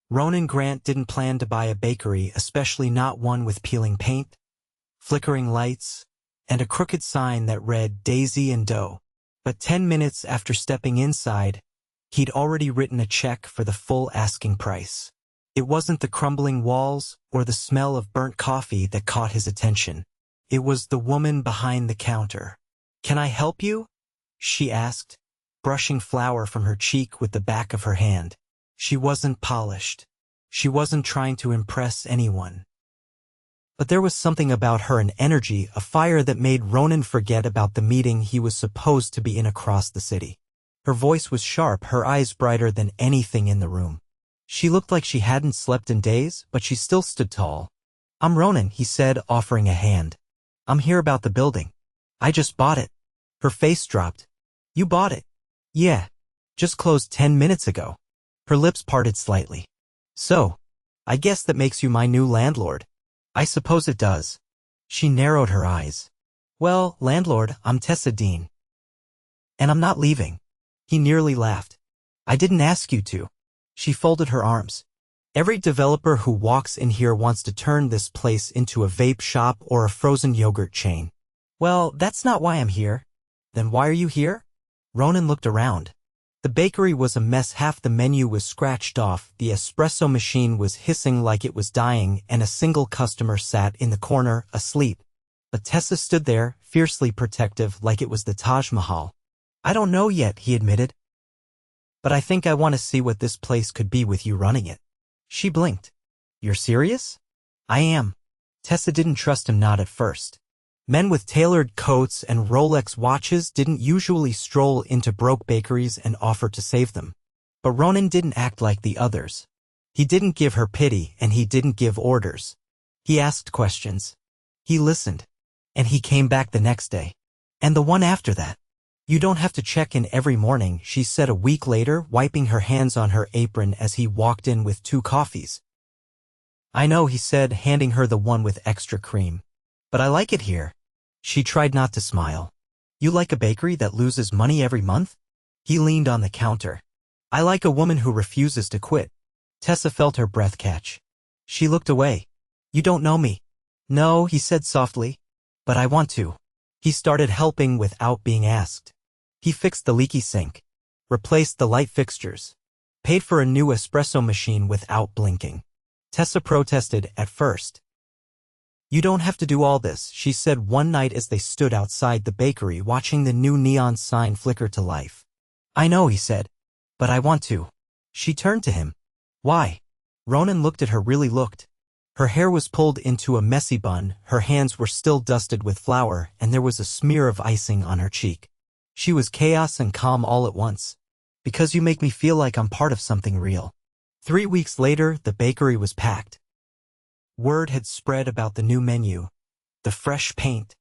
Ronan Grant didn't plan to buy a bakery, especially not one with peeling paint, flickering lights, and a crooked sign that read Daisy and Dough. But 10 minutes after stepping inside, he'd already written a check for the full asking price. It wasn't the crumbling walls or the smell of burnt coffee that caught his attention. It was the woman behind the counter. "Can I help you?" she asked, brushing flour from her cheek with the back of her hand. She wasn't polished. She wasn't trying to impress anyone. But there was something about her, an energy, a fire that made Ronan forget about the meeting he was supposed to be in across the city. Her voice was sharp, her eyes brighter than anything in the room. She looked like she hadn't slept in days, but she still stood tall. "I'm Ronan," he said, offering a hand. "I'm here about the building. I just bought it." Her face dropped. "You bought it?" "Yeah. Just closed 10 minutes ago." Her lips parted slightly. "So, I guess that makes you my new landlord." "I suppose it does." She narrowed her eyes. "Well, landlord, I'm Tessa Dean. And I'm not leaving." He nearly laughed. "I didn't ask you to." She folded her arms. "Every developer who walks in here wants to turn this place into a vape shop or a frozen yogurt chain." "Well, that's not why I'm here." "Then why are you here?" Ronan looked around. The bakery was a mess. Half the menu was scratched off, the espresso machine was hissing like it was dying, and a single customer sat in the corner, asleep. But Tessa stood there, fiercely protective, like it was the Taj Mahal. "I don't know yet," he admitted. "But I think I want to see what this place could be with you running it." She blinked. "You're serious?" "I am." Tessa didn't trust him, not at first. Men with tailored coats and Rolex watches didn't usually stroll into broke bakeries and offer to save them. But Ronan didn't act like the others. He didn't give her pity, and he didn't give orders. He asked questions. He listened. And he came back the next day. And the one after that. "You don't have to check in every morning," she said a week later, wiping her hands on her apron as he walked in with 2 coffees. "I know," he said, handing her the one with extra cream. "But I like it here." She tried not to smile. "You like a bakery that loses money every month?" He leaned on the counter. "I like a woman who refuses to quit." Tessa felt her breath catch. She looked away. "You don't know me." "No," he said softly. "But I want to." He started helping without being asked. He fixed the leaky sink, replaced the light fixtures, paid for a new espresso machine without blinking. Tessa protested at first. "You don't have to do all this," she said one night as they stood outside the bakery watching the new neon sign flicker to life. "I know," he said. "But I want to." She turned to him. "Why?" Ronan looked at her, really looked. Her hair was pulled into a messy bun, her hands were still dusted with flour, and there was a smear of icing on her cheek. She was chaos and calm all at once. "Because you make me feel like I'm part of something real." 3 weeks later, the bakery was packed. Word had spread about the new menu, the fresh paint,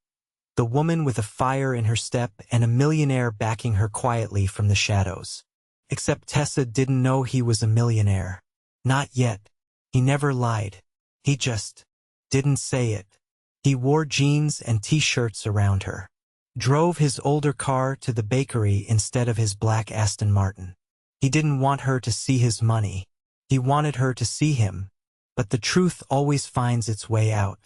the woman with a fire in her step, and a millionaire backing her quietly from the shadows. Except Tessa didn't know he was a millionaire. Not yet. He never lied. He just didn't say it. He wore jeans and t-shirts around her. Drove his older car to the bakery instead of his black Aston Martin. He didn't want her to see his money. He wanted her to see him. But the truth always finds its way out.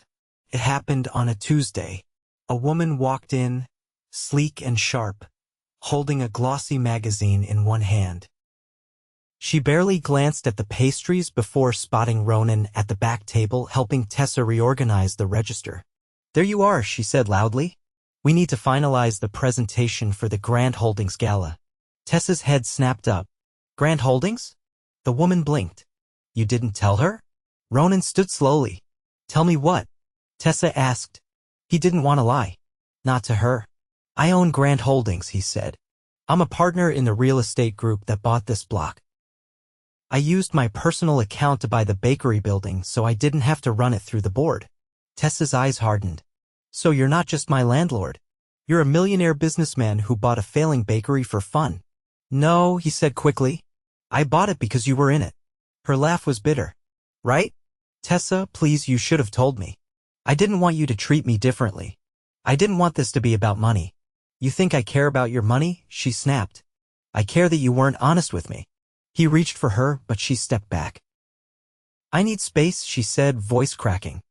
It happened on a Tuesday. A woman walked in, sleek and sharp, holding a glossy magazine in one hand. She barely glanced at the pastries before spotting Ronan at the back table, helping Tessa reorganize the register. "There you are," she said loudly. "We need to finalize the presentation for the Grant Holdings Gala." Tessa's head snapped up. "Grant Holdings?" The woman blinked. "You didn't tell her?" Ronan stood slowly. "Tell me what?" Tessa asked. He didn't want to lie. Not to her. "I own Grant Holdings," he said. "I'm a partner in the real estate group that bought this block. I used my personal account to buy the bakery building so I didn't have to run it through the board." Tessa's eyes hardened. "So you're not just my landlord. You're a millionaire businessman who bought a failing bakery for fun." "No," he said quickly. "I bought it because you were in it." Her laugh was bitter. "Right? Tessa, please, you should have told me. I didn't want you to treat me differently. I didn't want this to be about money." "You think I care about your money?" she snapped. "I care that you weren't honest with me." He reached for her, but she stepped back. I need space, she said, voice cracking.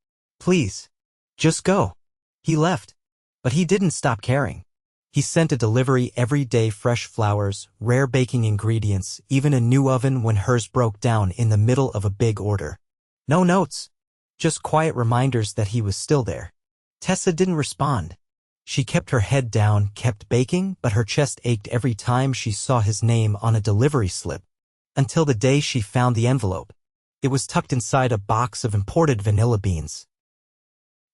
Please. Just go. He left. But he didn't stop caring. He sent a delivery every day, fresh flowers, rare baking ingredients, even a new oven when hers broke down in the middle of a big order. No notes. Just quiet reminders that he was still there. Tessa didn't respond. She kept her head down, kept baking, but her chest ached every time she saw his name on a delivery slip. Until the day she found the envelope. It was tucked inside a box of imported vanilla beans.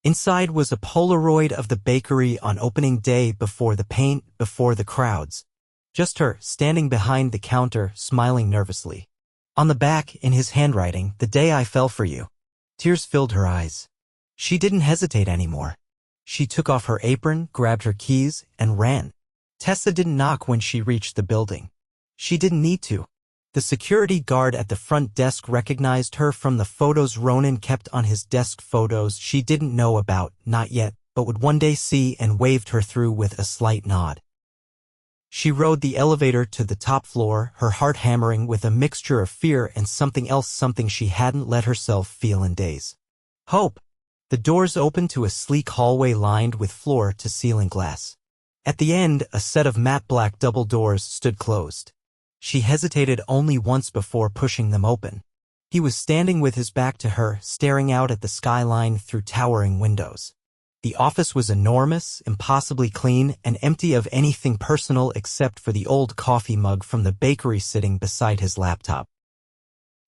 Inside was a Polaroid of the bakery on opening day, before the paint, before the crowds. Just her, standing behind the counter, smiling nervously. On the back, in his handwriting, "The day I fell for you." Tears filled her eyes. She didn't hesitate anymore. She took off her apron, grabbed her keys, and ran. Tessa didn't knock when she reached the building. She didn't need to. The security guard at the front desk recognized her from the photos Ronan kept on his desk, photos she didn't know about, not yet, but would one day see, and waved her through with a slight nod. She rode the elevator to the top floor, her heart hammering with a mixture of fear and something else, something she hadn't let herself feel in days. Hope. The doors opened to a sleek hallway lined with floor-to-ceiling glass. At the end, a set of matte black double doors stood closed. She hesitated only once before pushing them open. He was standing with his back to her, staring out at the skyline through towering windows. The office was enormous, impossibly clean, and empty of anything personal except for the old coffee mug from the bakery sitting beside his laptop.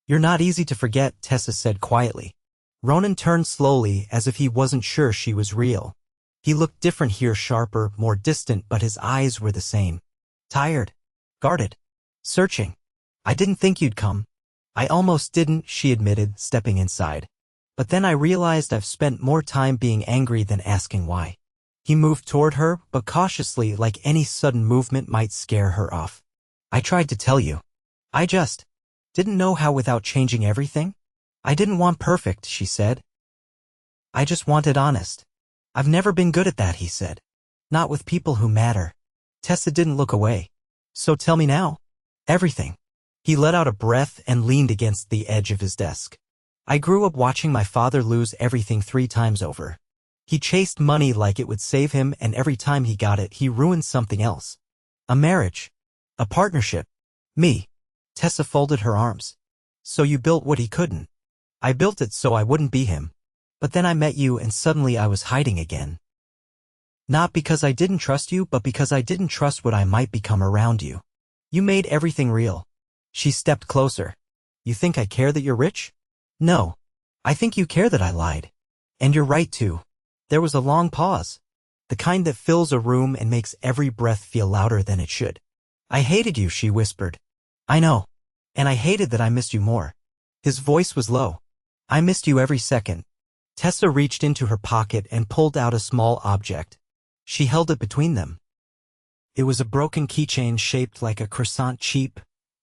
"You're not easy to forget," Tessa said quietly. Ronan turned slowly, as if he wasn't sure she was real. He looked different here, sharper, more distant, but his eyes were the same. Tired. Guarded. Searching. "I didn't think you'd come." "I almost didn't," she admitted, stepping inside. "But then I realized I've spent more time being angry than asking why." He moved toward her, but cautiously, like any sudden movement might scare her off. "I tried to tell you. I just didn't know how without changing everything. I didn't want perfect," she said. "I just wanted honest." "I've never been good at that," he said. "Not with people who matter." Tessa didn't look away. "So tell me now." "Everything." He let out a breath and leaned against the edge of his desk. "I grew up watching my father lose everything 3 times over. He chased money like it would save him, and every time he got it, he ruined something else. A marriage. A partnership. Me." Tessa folded her arms. "So you built what he couldn't." "I built it so I wouldn't be him. But then I met you, and suddenly I was hiding again. Not because I didn't trust you, but because I didn't trust what I might become around you. You made everything real." She stepped closer. "You think I care that you're rich?" "No. I think you care that I lied. And you're right, too." There was a long pause. The kind that fills a room and makes every breath feel louder than it should. "I hated you," she whispered. "I know. And I hated that I missed you more." His voice was low. "I missed you every second." Tessa reached into her pocket and pulled out a small object. She held it between them. It was a broken keychain shaped like a croissant, cheap,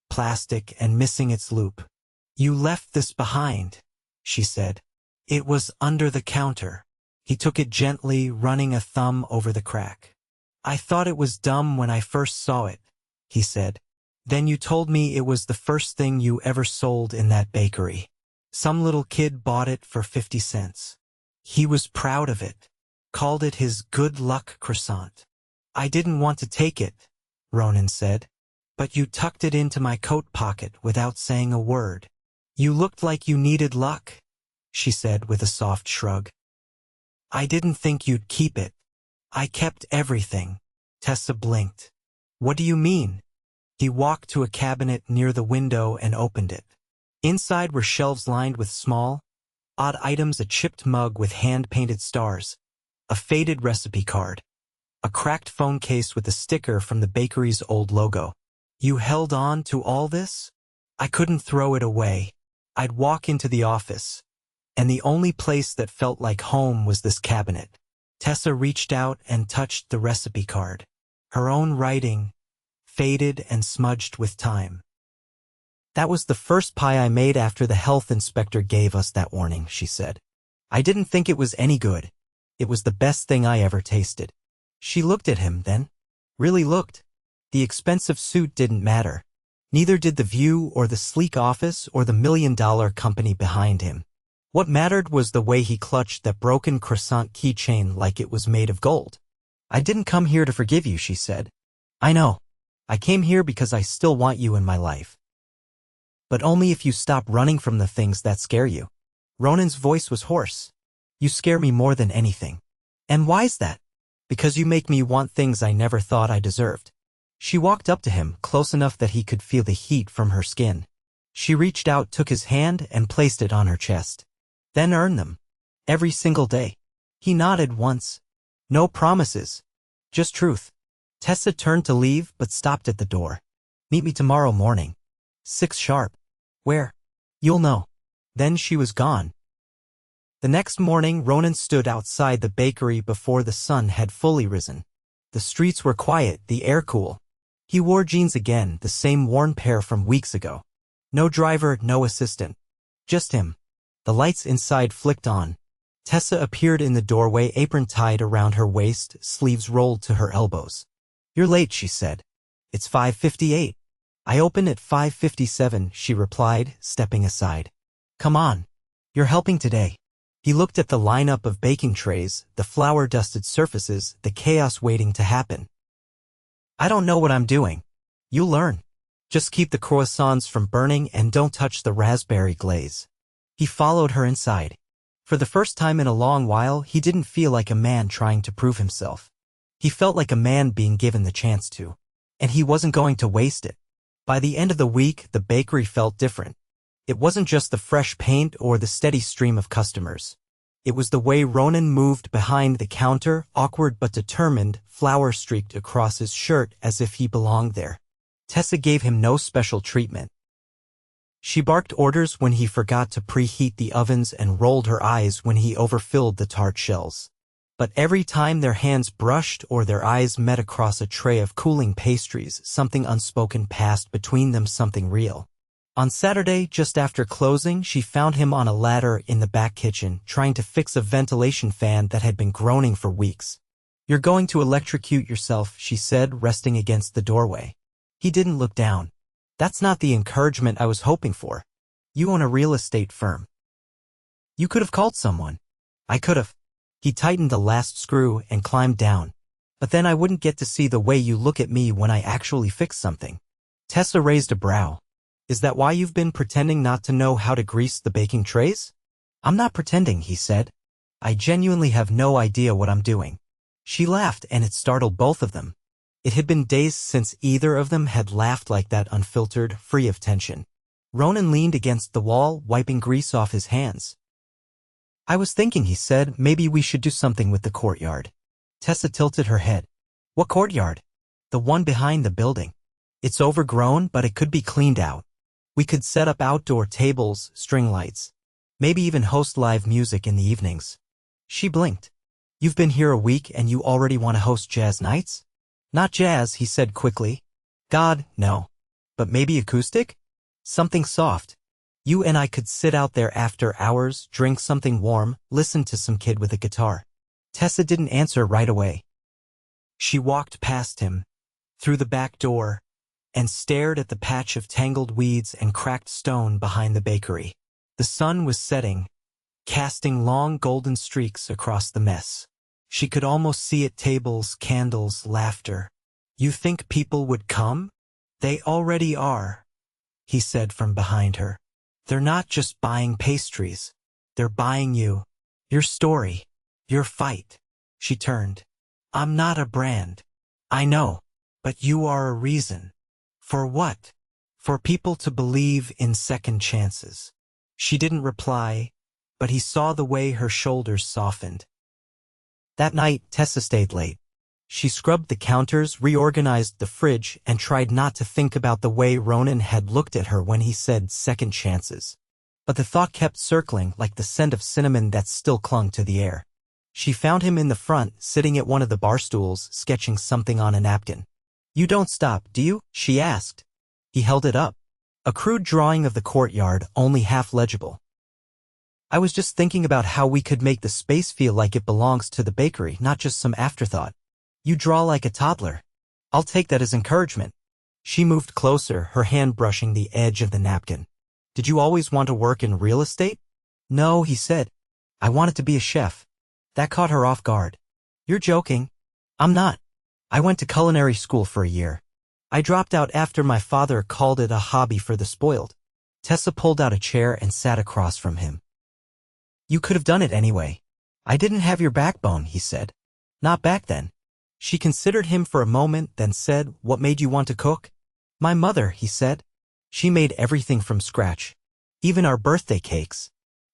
plastic, and missing its loop. "You left this behind," she said. "It was under the counter." He took it gently, running a thumb over the crack. "I thought it was dumb when I first saw it," he said. "Then you told me it was the first thing you ever sold in that bakery. Some little kid bought it for 50 cents. He was proud of it. Called it his good luck croissant." "I didn't want to take it," Ronan said. "But you tucked it into my coat pocket without saying a word." "You looked like you needed luck," she said with a soft shrug. "I didn't think you'd keep it." "I kept everything." Tessa blinked. "What do you mean?" He walked to a cabinet near the window and opened it. Inside were shelves lined with small, odd items, a chipped mug with hand-painted stars, a faded recipe card, a cracked phone case with a sticker from the bakery's old logo. "You held on to all this?" "I couldn't throw it away. I'd walk into the office, and the only place that felt like home was this cabinet." Tessa reached out and touched the recipe card. Her own writing, faded and smudged with time. "That was the first pie I made after the health inspector gave us that warning," she said. "I didn't think it was any good. It was the best thing I ever tasted." She looked at him then. Really looked. The expensive suit didn't matter. Neither did the view or the sleek office or the million-dollar company behind him. What mattered was the way he clutched that broken croissant keychain like it was made of gold. "I didn't come here to forgive you," she said. "I know. I came here because I still want you in my life. But only if you stop running from the things that scare you." Ronan's voice was hoarse. "You scare me more than anything." "And why's that?" "Because you make me want things I never thought I deserved." She walked up to him, close enough that he could feel the heat from her skin. She reached out, took his hand, and placed it on her chest. "Then earn them. Every single day." He nodded once. "No promises. Just truth." Tessa turned to leave, but stopped at the door. "Meet me tomorrow morning. 6 sharp." "Where?" "You'll know." Then she was gone. The next morning, Ronan stood outside the bakery before the sun had fully risen. The streets were quiet, the air cool. He wore jeans again, the same worn pair from weeks ago. No driver, no assistant. Just him. The lights inside flicked on. Tessa appeared in the doorway, apron tied around her waist, sleeves rolled to her elbows. "You're late," she said. "It's 5:58. "I open at 5:57, she replied, stepping aside. "Come on. You're helping today." He looked at the lineup of baking trays, the flour-dusted surfaces, the chaos waiting to happen. "I don't know what I'm doing." "You'll learn. Just keep the croissants from burning and don't touch the raspberry glaze." He followed her inside. For the first time in a long while, he didn't feel like a man trying to prove himself. He felt like a man being given the chance to. And he wasn't going to waste it. By the end of the week, the bakery felt different. It wasn't just the fresh paint or the steady stream of customers. It was the way Ronan moved behind the counter, awkward but determined, flour streaked across his shirt as if he belonged there. Tessa gave him no special treatment. She barked orders when he forgot to preheat the ovens and rolled her eyes when he overfilled the tart shells. But every time their hands brushed or their eyes met across a tray of cooling pastries, something unspoken passed between them, something real. On Saturday, just after closing, she found him on a ladder in the back kitchen, trying to fix a ventilation fan that had been groaning for weeks. "You're going to electrocute yourself," she said, resting against the doorway. He didn't look down. "That's not the encouragement I was hoping for. You own a real estate firm. You could have called someone." "I could have." He tightened the last screw and climbed down. "But then I wouldn't get to see the way you look at me when I actually fix something." Tessa raised a brow. "Is that why you've been pretending not to know how to grease the baking trays?" "I'm not pretending," he said. "I genuinely have no idea what I'm doing." She laughed, and it startled both of them. It had been days since either of them had laughed like that, unfiltered, free of tension. Ronan leaned against the wall, wiping grease off his hands. "I was thinking," he said, "maybe we should do something with the courtyard." Tessa tilted her head. "What courtyard?" "The one behind the building. It's overgrown, but it could be cleaned out. We could set up outdoor tables, string lights. Maybe even host live music in the evenings." She blinked. "You've been here a week and you already want to host jazz nights?" "Not jazz," he said quickly. "God, no. But maybe acoustic? Something soft. You and I could sit out there after hours, drink something warm, listen to some kid with a guitar." Tessa didn't answer right away. She walked past him, through the back door, and stared at the patch of tangled weeds and cracked stone behind the bakery. The sun was setting, casting long golden streaks across the mess. She could almost see it: tables, candles, laughter. "You think people would come? They already are," he said from behind her. "They're not just buying pastries. They're buying you, your story, your fight." She turned. "I'm not a brand. I know. But you are a reason." "For what?" "For people to believe in second chances." She didn't reply, but he saw the way her shoulders softened. That night, Tessa stayed late. She scrubbed the counters, reorganized the fridge, and tried not to think about the way Ronan had looked at her when he said second chances. But the thought kept circling like the scent of cinnamon that still clung to the air. She found him in the front, sitting at one of the bar stools, sketching something on a napkin. "You don't stop, do you?" she asked. He held it up. A crude drawing of the courtyard, only half legible. "I was just thinking about how we could make the space feel like it belongs to the bakery, not just some afterthought." "You draw like a toddler." "I'll take that as encouragement." She moved closer, her hand brushing the edge of the napkin. Did you always want to work in real estate? No, he said. I wanted to be a chef. That caught her off guard. You're joking. I'm not. I went to culinary school for a year. I dropped out after my father called it a hobby for the spoiled. Tessa pulled out a chair and sat across from him. You could have done it anyway. I didn't have your backbone, he said. Not back then. She considered him for a moment, then said, What made you want to cook? My mother, he said. She made everything from scratch. Even our birthday cakes.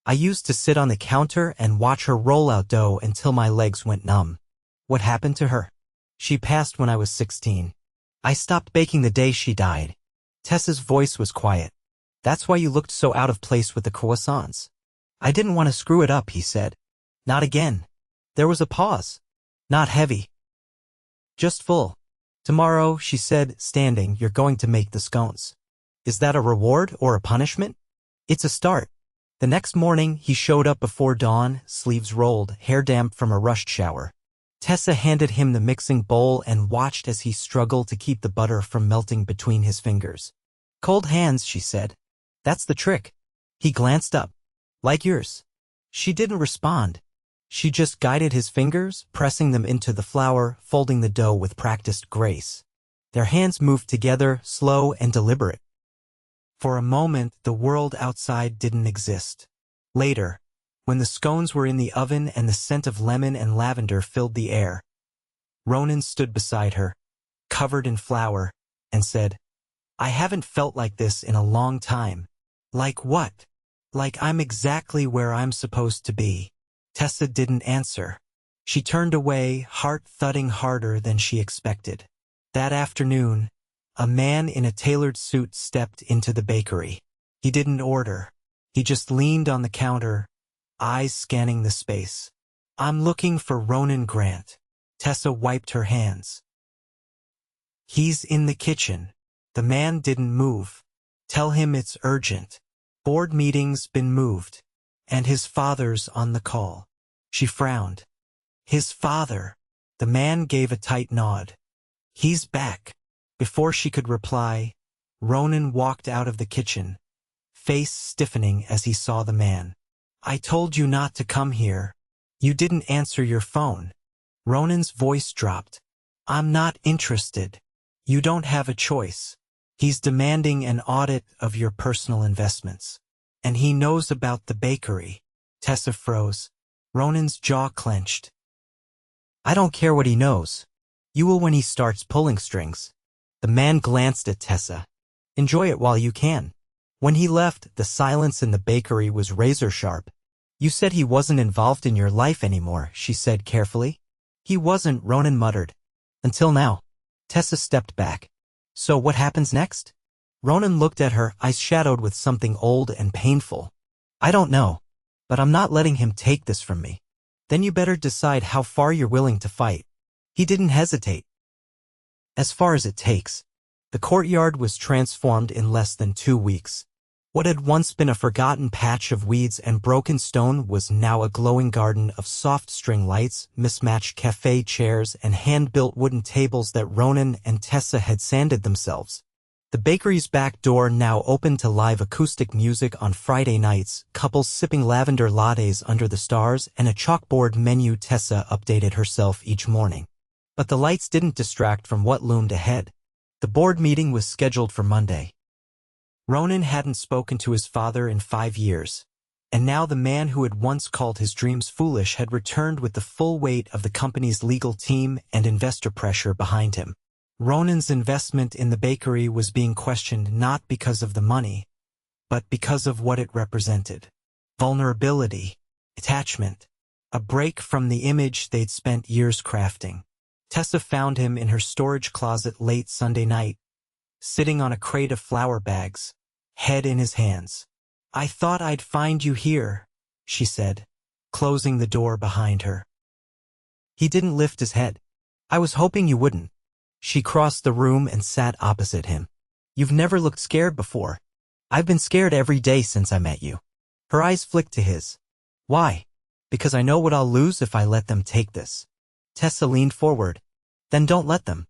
I used to sit on the counter and watch her roll out dough until my legs went numb. What happened to her? She passed when I was 16. I stopped baking the day she died. Tessa's voice was quiet. That's why you looked so out of place with the croissants. I didn't want to screw it up, he said. Not again. There was a pause. Not heavy. Just full. Tomorrow, she said, standing, you're going to make the scones. Is that a reward or a punishment? It's a start. The next morning, he showed up before dawn, sleeves rolled, hair damp from a rushed shower. Tessa handed him the mixing bowl and watched as he struggled to keep the butter from melting between his fingers. Cold hands, she said. That's the trick. He glanced up. Like yours. She didn't respond. She just guided his fingers, pressing them into the flour, folding the dough with practiced grace. Their hands moved together, slow and deliberate. For a moment, the world outside didn't exist. Later, when the scones were in the oven and the scent of lemon and lavender filled the air, Ronan stood beside her, covered in flour, and said, I haven't felt like this in a long time. Like what? Like I'm exactly where I'm supposed to be. Tessa didn't answer. She turned away, heart thudding harder than she expected. That afternoon, a man in a tailored suit stepped into the bakery. He didn't order. He just leaned on the counter, eyes scanning the space. I'm looking for Ronan Grant. Tessa wiped her hands. He's in the kitchen. The man didn't move. Tell him it's urgent. Board meeting's been moved. And his father's on the call. She frowned. His father. The man gave a tight nod. He's back. Before she could reply, Ronan walked out of the kitchen, face stiffening as he saw the man. I told you not to come here. You didn't answer your phone. Ronan's voice dropped. I'm not interested. You don't have a choice. He's demanding an audit of your personal investments. And he knows about the bakery. Tessa froze. Ronan's jaw clenched. I don't care what he knows. You will when he starts pulling strings. The man glanced at Tessa. Enjoy it while you can. When he left, the silence in the bakery was razor sharp. You said he wasn't involved in your life anymore, she said carefully. He wasn't, Ronan muttered. Until now. Tessa stepped back. So what happens next? Ronan looked at her, eyes shadowed with something old and painful. I don't know. But I'm not letting him take this from me. Then you better decide how far you're willing to fight. He didn't hesitate. As far as it takes. The courtyard was transformed in less than 2 weeks. What had once been a forgotten patch of weeds and broken stone was now a glowing garden of soft string lights, mismatched cafe chairs, and hand-built wooden tables that Ronan and Tessa had sanded themselves. The bakery's back door now opened to live acoustic music on Friday nights, couples sipping lavender lattes under the stars, and a chalkboard menu. Tessa updated herself each morning. But the lights didn't distract from what loomed ahead. The board meeting was scheduled for Monday. Ronan hadn't spoken to his father in 5 years, and now the man who had once called his dreams foolish had returned with the full weight of the company's legal team and investor pressure behind him. Ronan's investment in the bakery was being questioned not because of the money, but because of what it represented. Vulnerability, attachment, a break from the image they'd spent years crafting. Tessa found him in her storage closet late Sunday night, sitting on a crate of flour bags, head in his hands. I thought I'd find you here, she said, closing the door behind her. He didn't lift his head. I was hoping you wouldn't. She crossed the room and sat opposite him. You've never looked scared before. I've been scared every day since I met you. Her eyes flicked to his. Why? Because I know what I'll lose if I let them take this. Tessa leaned forward. Then don't let them.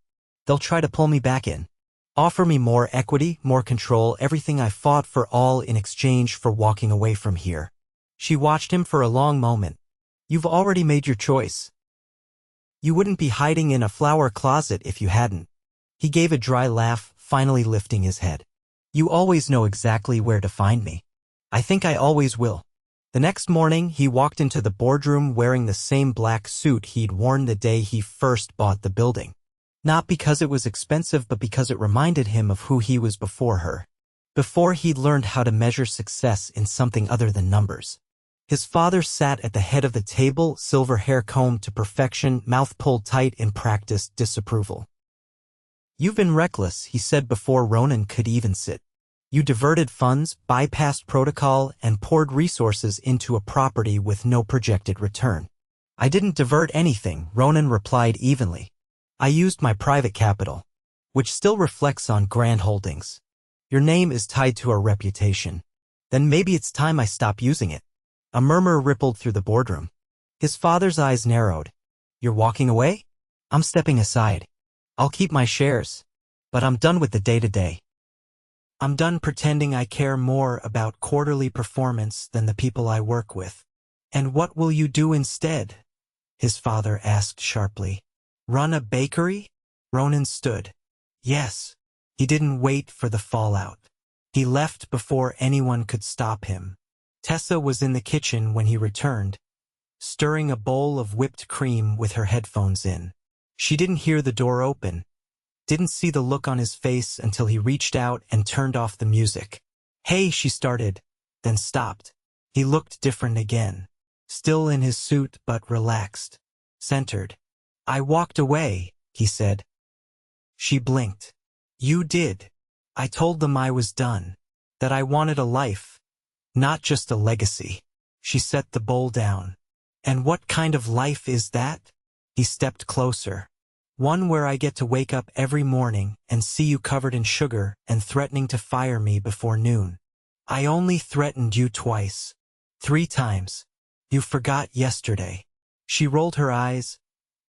They'll try to pull me back in. Offer me more equity, more control, everything I fought for, all in exchange for walking away from here. She watched him for a long moment. You've already made your choice. You wouldn't be hiding in a flower closet if you hadn't. He gave a dry laugh, finally lifting his head. You always know exactly where to find me. I think I always will. The next morning, he walked into the boardroom wearing the same black suit he'd worn the day he first bought the building. Not because it was expensive, but because it reminded him of who he was before her. Before he'd learned how to measure success in something other than numbers. His father sat at the head of the table, silver hair combed to perfection, mouth pulled tight in practiced disapproval. You've been reckless, he said before Ronan could even sit. You diverted funds, bypassed protocol, and poured resources into a property with no projected return. I didn't divert anything, Ronan replied evenly. I used my private capital, which still reflects on Grant Holdings. Your name is tied to our reputation. Then maybe it's time I stop using it. A murmur rippled through the boardroom. His father's eyes narrowed. You're walking away? I'm stepping aside. I'll keep my shares. But I'm done with the day-to-day. I'm done pretending I care more about quarterly performance than the people I work with. And what will you do instead? His father asked sharply. Run a bakery? Ronan stood. Yes. He didn't wait for the fallout. He left before anyone could stop him. Tessa was in the kitchen when he returned, stirring a bowl of whipped cream with her headphones in. She didn't hear the door open, didn't see the look on his face until he reached out and turned off the music. Hey, she started, then stopped. He looked different again, still in his suit but relaxed, centered. I walked away, he said. She blinked. You did. I told them I was done, that I wanted a life, not just a legacy. She set the bowl down. And what kind of life is that? He stepped closer. One where I get to wake up every morning and see you covered in sugar and threatening to fire me before noon. I only threatened you twice. 3 times. You forgot yesterday. She rolled her eyes,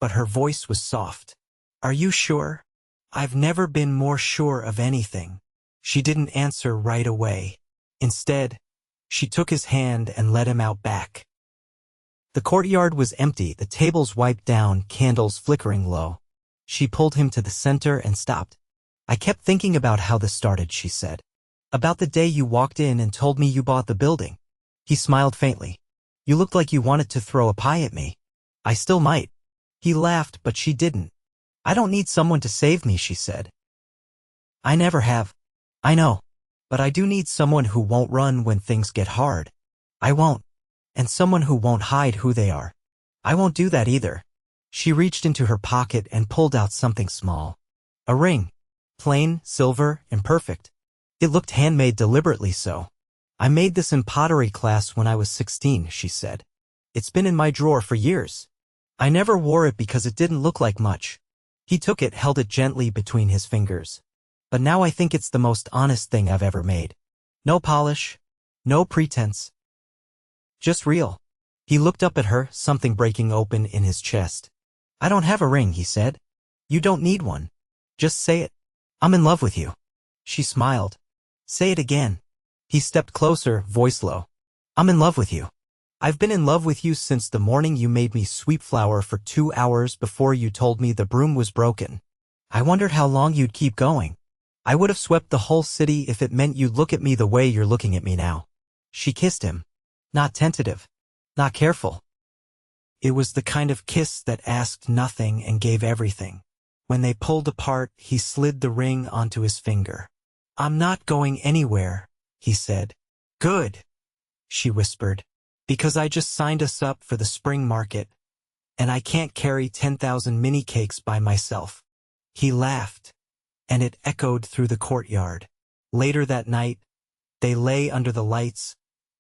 but her voice was soft. Are you sure? I've never been more sure of anything. She didn't answer right away. Instead, she took his hand and led him out back. The courtyard was empty, the tables wiped down, candles flickering low. She pulled him to the center and stopped. I kept thinking about how this started, she said. About the day you walked in and told me you bought the building. He smiled faintly. You looked like you wanted to throw a pie at me. I still might. He laughed, but she didn't. I don't need someone to save me, she said. I never have. I know. But I do need someone who won't run when things get hard. I won't. And someone who won't hide who they are. I won't do that either. She reached into her pocket and pulled out something small. A ring. Plain, silver, imperfect. It looked handmade, deliberately so. I made this in pottery class when I was 16, she said. It's been in my drawer for years. I never wore it because it didn't look like much. He took it, held it gently between his fingers. But now I think it's the most honest thing I've ever made. No polish. No pretense. Just real. He looked up at her, something breaking open in his chest. I don't have a ring, he said. You don't need one. Just say it. I'm in love with you. She smiled. Say it again. He stepped closer, voice low. I'm in love with you. I've been in love with you since the morning you made me sweep flour for 2 hours before you told me the broom was broken. I wondered how long you'd keep going. I would have swept the whole city if it meant you'd look at me the way you're looking at me now. She kissed him. Not tentative. Not careful. It was the kind of kiss that asked nothing and gave everything. When they pulled apart, he slid the ring onto his finger. I'm not going anywhere, he said. Good, she whispered. Because I just signed us up for the spring market, and I can't carry 10,000 mini cakes by myself. He laughed, and it echoed through the courtyard. Later that night, they lay under the lights,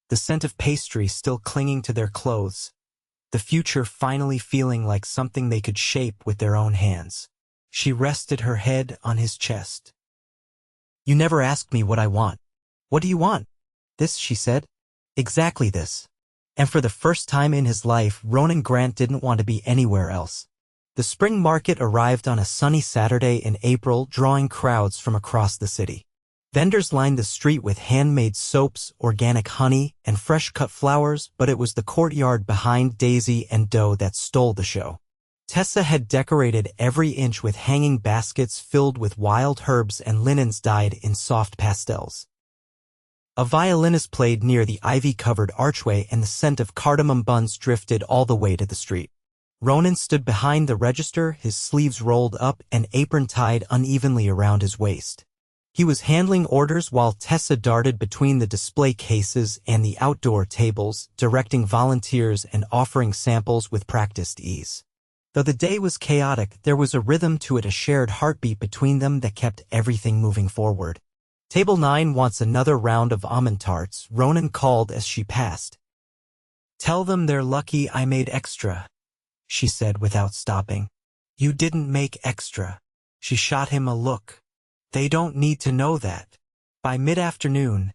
the scent of pastry still clinging to their clothes, the future finally feeling like something they could shape with their own hands. She rested her head on his chest. You never asked me what I want. What do you want? This, she said. Exactly this. And for the first time in his life, Ronan Grant didn't want to be anywhere else. The spring market arrived on a sunny Saturday in April, drawing crowds from across the city. Vendors lined the street with handmade soaps, organic honey, and fresh-cut flowers, but it was the courtyard behind Daisy and Doe that stole the show. Tessa had decorated every inch with hanging baskets filled with wild herbs and linens dyed in soft pastels. A violinist played near the ivy-covered archway, and the scent of cardamom buns drifted all the way to the street. Ronan stood behind the register, his sleeves rolled up, an apron tied unevenly around his waist. He was handling orders while Tessa darted between the display cases and the outdoor tables, directing volunteers and offering samples with practiced ease. Though the day was chaotic, there was a rhythm to it, a shared heartbeat between them that kept everything moving forward. "Table 9 wants another round of almond tarts," Ronan called as she passed. "Tell them they're lucky I made extra," she said without stopping. "You didn't make extra." She shot him a look. "They don't need to know that." By mid-afternoon,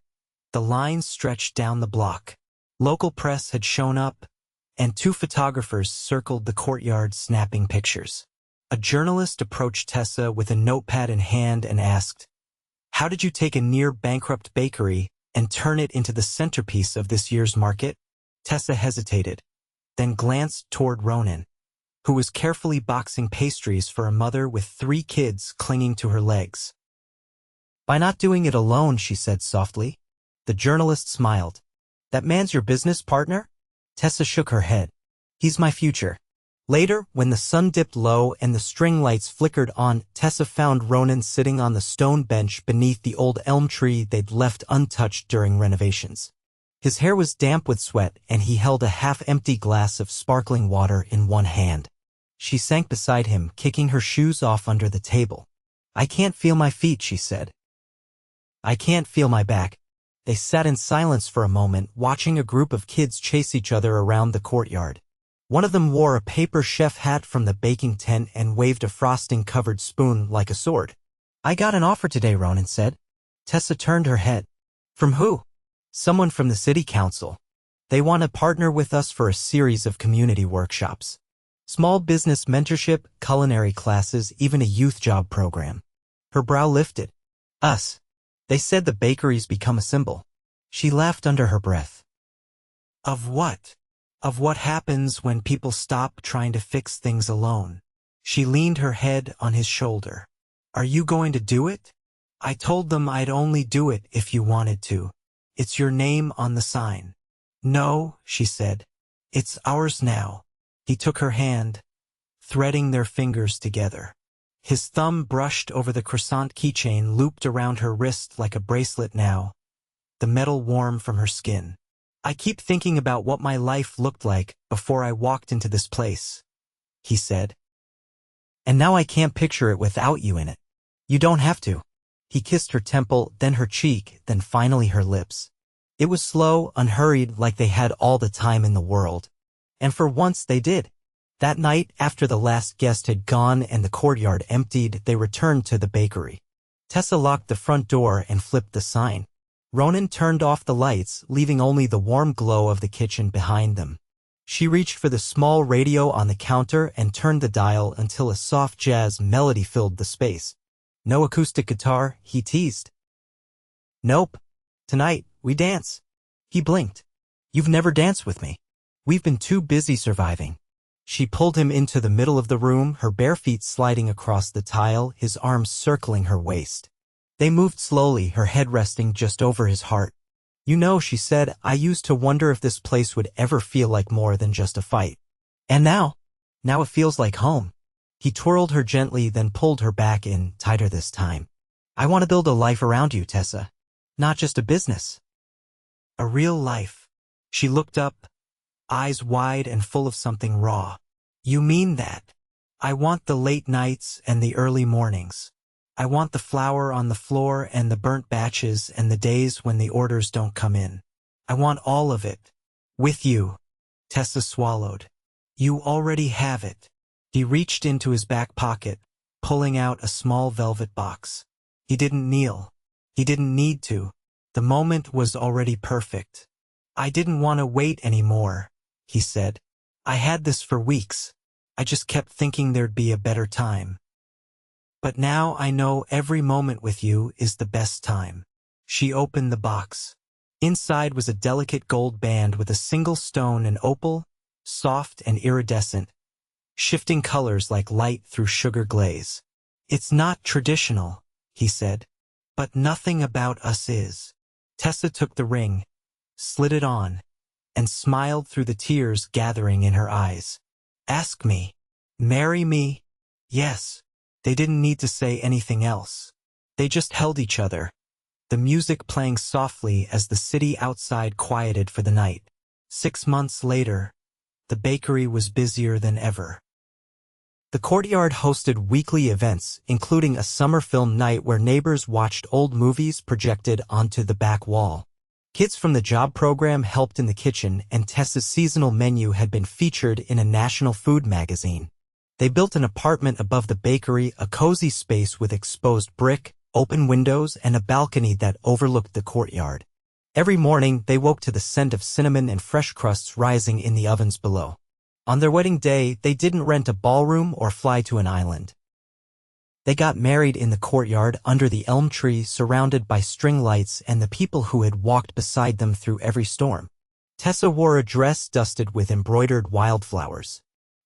the line stretched down the block. Local press had shown up, and 2 photographers circled the courtyard snapping pictures. A journalist approached Tessa with a notepad in hand and asked, "How did you take a near-bankrupt bakery and turn it into the centerpiece of this year's market?" Tessa hesitated, then glanced toward Ronan, who was carefully boxing pastries for a mother with 3 kids clinging to her legs. "By not doing it alone," she said softly. The journalist smiled. "That man's your business partner?" Tessa shook her head. "He's my future." Later, when the sun dipped low and the string lights flickered on, Tessa found Ronan sitting on the stone bench beneath the old elm tree they'd left untouched during renovations. His hair was damp with sweat, and he held a half-empty glass of sparkling water in one hand. She sank beside him, kicking her shoes off under the table. "I can't feel my feet," she said. "I can't feel my back." They sat in silence for a moment, watching a group of kids chase each other around the courtyard. One of them wore a paper chef hat from the baking tent and waved a frosting-covered spoon like a sword. "I got an offer today," Ronan said. Tessa turned her head. "From who?" "Someone from the city council. They want to partner with us for a series of community workshops. Small business mentorship, culinary classes, even a youth job program." Her brow lifted. "Us." They said the bakery's become a symbol. She laughed under her breath. "Of what?" "Of what happens when people stop trying to fix things alone." She leaned her head on his shoulder. "Are you going to do it?" "I told them I'd only do it if you wanted to. It's your name on the sign." "No," she said. "It's ours now." He took her hand, threading their fingers together. His thumb brushed over the croissant keychain looped around her wrist like a bracelet now, the metal warm from her skin. "I keep thinking about what my life looked like before I walked into this place," he said. "And now I can't picture it without you in it." "You don't have to." He kissed her temple, then her cheek, then finally her lips. It was slow, unhurried, like they had all the time in the world. And for once they did. That night, after the last guest had gone and the courtyard emptied, they returned to the bakery. Tessa locked the front door and flipped the sign. Ronan turned off the lights, leaving only the warm glow of the kitchen behind them. She reached for the small radio on the counter and turned the dial until a soft jazz melody filled the space. "No acoustic guitar?" he teased. "Nope. Tonight, we dance." He blinked. "You've never danced with me. We've been too busy surviving." She pulled him into the middle of the room, her bare feet sliding across the tile, his arms circling her waist. They moved slowly, her head resting just over his heart. "You know," she said, "I used to wonder if this place would ever feel like more than just a fight. And now it feels like home." He twirled her gently, then pulled her back in, tighter this time. "I want to build a life around you, Tessa. Not just a business. A real life." She looked up, eyes wide and full of something raw. "You mean that? I want the late nights and the early mornings. I want the flour on the floor and the burnt batches and the days when the orders don't come in. I want all of it. With you." Tessa swallowed. "You already have it." He reached into his back pocket, pulling out a small velvet box. He didn't kneel. He didn't need to. The moment was already perfect. "I didn't want to wait anymore," he said. "I had this for weeks." I just kept thinking there'd be a better time. But now I know every moment with you is the best time. She opened the box. Inside was a delicate gold band with a single stone and opal, soft and iridescent, shifting colors like light through sugar glaze. It's not traditional, he said, but nothing about us is. Tessa took the ring, slid it on, and smiled through the tears gathering in her eyes. Ask me. Marry me? Yes. They didn't need to say anything else. They just held each other, the music playing softly as the city outside quieted for the night. 6 months later, the bakery was busier than ever. The courtyard hosted weekly events, including a summer film night where neighbors watched old movies projected onto the back wall. Kids from the job program helped in the kitchen, and Tessa's seasonal menu had been featured in a national food magazine. They built an apartment above the bakery, a cozy space with exposed brick, open windows, and a balcony that overlooked the courtyard. Every morning, they woke to the scent of cinnamon and fresh crusts rising in the ovens below. On their wedding day, they didn't rent a ballroom or fly to an island. They got married in the courtyard under the elm tree, surrounded by string lights and the people who had walked beside them through every storm. Tessa wore a dress dusted with embroidered wildflowers.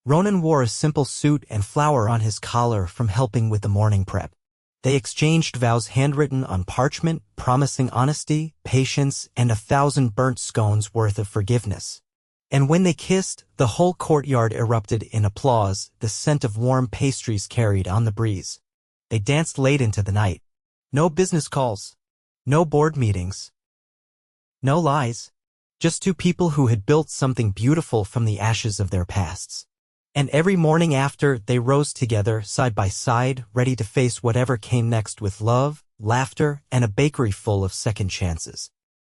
Ronan wore a simple suit and flower on his collar from helping with the morning prep. They exchanged vows handwritten on parchment, promising honesty, patience, and 1,000 burnt scones worth of forgiveness. And when they kissed, the whole courtyard erupted in applause, the scent of warm pastries carried on the breeze. They danced late into the night. No business calls. No board meetings. No lies. Just two people who had built something beautiful from the ashes of their pasts. And every morning after, they rose together, side by side, ready to face whatever came next with love, laughter, and a bakery full of second chances.